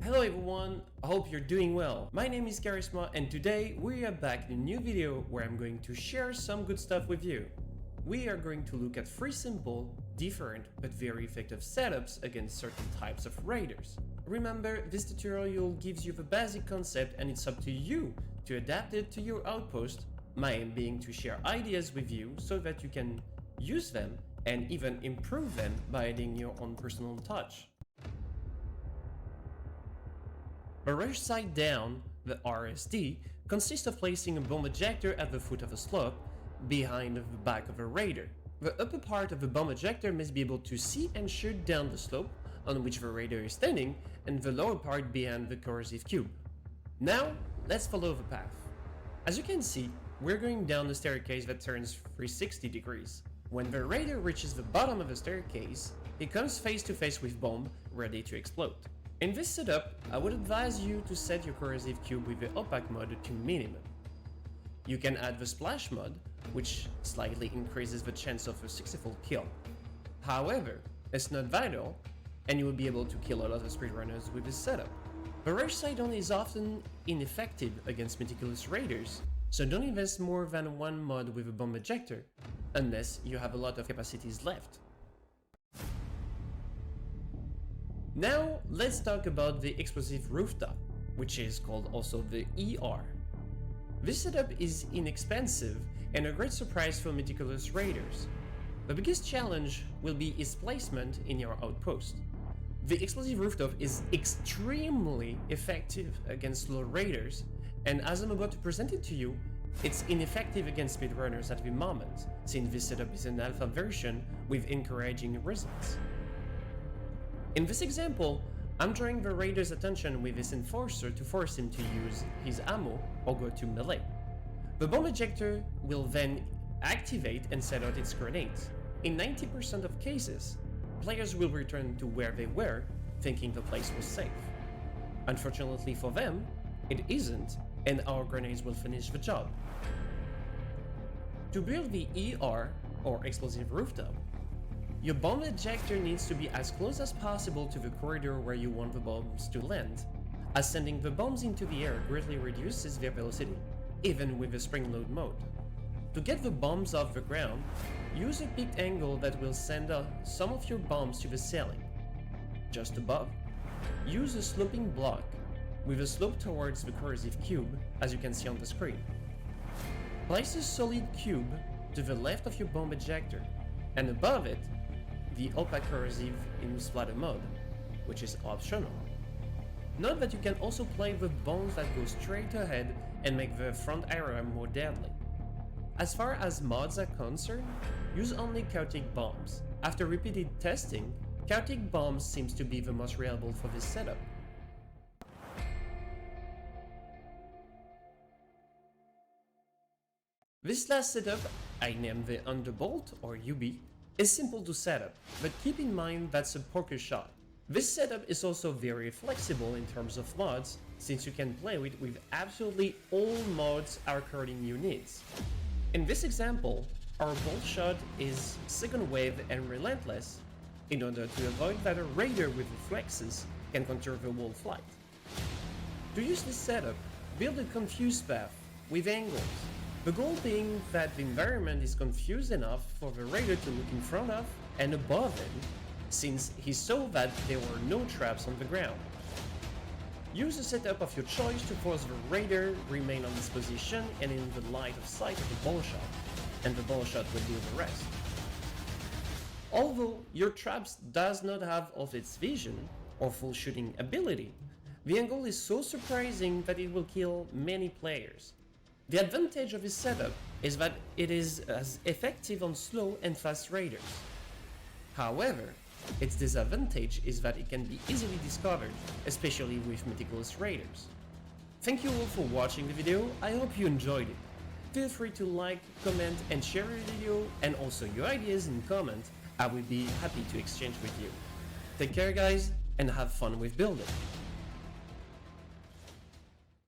Hello everyone, I hope you're doing well. My name is Charisma and today we are back in a new video where I'm going to share some good stuff with you. We are going to look at 3 simple, different, but very effective setups against certain types of raiders. Remember, this tutorial gives you the basic concept and it's up to you to adapt it to your outpost, my aim being to share ideas with you so that you can use them and even improve them by adding your own personal touch. A RushSide-Down, the RSD, consists of placing a bomb ejector at the foot of a slope, behind the back of a raider. The upper part of the bomb ejector must be able to see and shoot down the slope on which the raider is standing, and the lower part behind the corrosive cube. Now, let's follow the path. As you can see, we're going down a staircase that turns 360 degrees. When the raider reaches the bottom of the staircase, he comes face to face with bomb, ready to explode. In this setup, I would advise you to set your corrosive cube with the opaque mode to minimum. You can add the splash mode, which slightly increases the chance of a successful kill. However, it's not vital, and you will be able to kill a lot of speedrunners with this setup. The RushSide-Down is often ineffective against meticulous raiders, so don't invest more than one mod with a bomb ejector, unless you have a lot of capacities left. Now, let's talk about the Explosive Rooftop, which is called also the ER. This setup is inexpensive and a great surprise for meticulous raiders. The biggest challenge will be its placement in your outpost. The Explosive Rooftop is extremely effective against slow raiders, and as I'm about to present it to you, it's ineffective against speedrunners at the moment, since this setup is an alpha version with encouraging results. In this example, I'm drawing the raider's attention with this enforcer to force him to use his ammo or go to melee. The bomb ejector will then activate and set out its grenades. In 90% of cases, players will return to where they were, thinking the place was safe. Unfortunately for them, it isn't, and our grenades will finish the job. To build the ER, or Explosive Rooftop, your bomb ejector needs to be as close as possible to the corridor where you want the bombs to land, as sending the bombs into the air greatly reduces their velocity, even with the spring load mode. To get the bombs off the ground, use a peaked angle that will send some of your bombs to the ceiling. Just above, use a sloping block with a slope towards the corrosive cube, as you can see on the screen. Place a solid cube to the left of your bomb ejector, and above it, the opaque corrosive in splatter mode, which is optional. Note that you can also play with bombs that go straight ahead and make the front area more deadly. As far as mods are concerned, use only chaotic bombs. After repeated testing, chaotic bombs seems to be the most reliable for this setup. This last setup, I named the Underbolt or UB, is simple to set up, but keep in mind that's a poker shot. This setup is also very flexible in terms of mods, since you can play with absolutely all mods according your needs. In this example, our bolt shot is second wave and relentless, in order to avoid that a raider with reflexes can counter the wall flight. To use this setup, build a confused path with angles. The goal being that the environment is confused enough for the raider to look in front of and above him, since he saw that there were no traps on the ground. Use a setup of your choice to force the raider remain on this position and in the line of sight of the ball shot, and the ball shot will do the rest. Although your traps does not have of its vision or full shooting ability, the angle is so surprising that it will kill many players. The advantage of this setup is that it is as effective on slow and fast raiders. However, its disadvantage is that it can be easily discovered, especially with meticulous raiders. Thank you all for watching the video, I hope you enjoyed it. Feel free to like, comment and share the video, and also your ideas in comment, I will be happy to exchange with you. Take care guys, and have fun with building!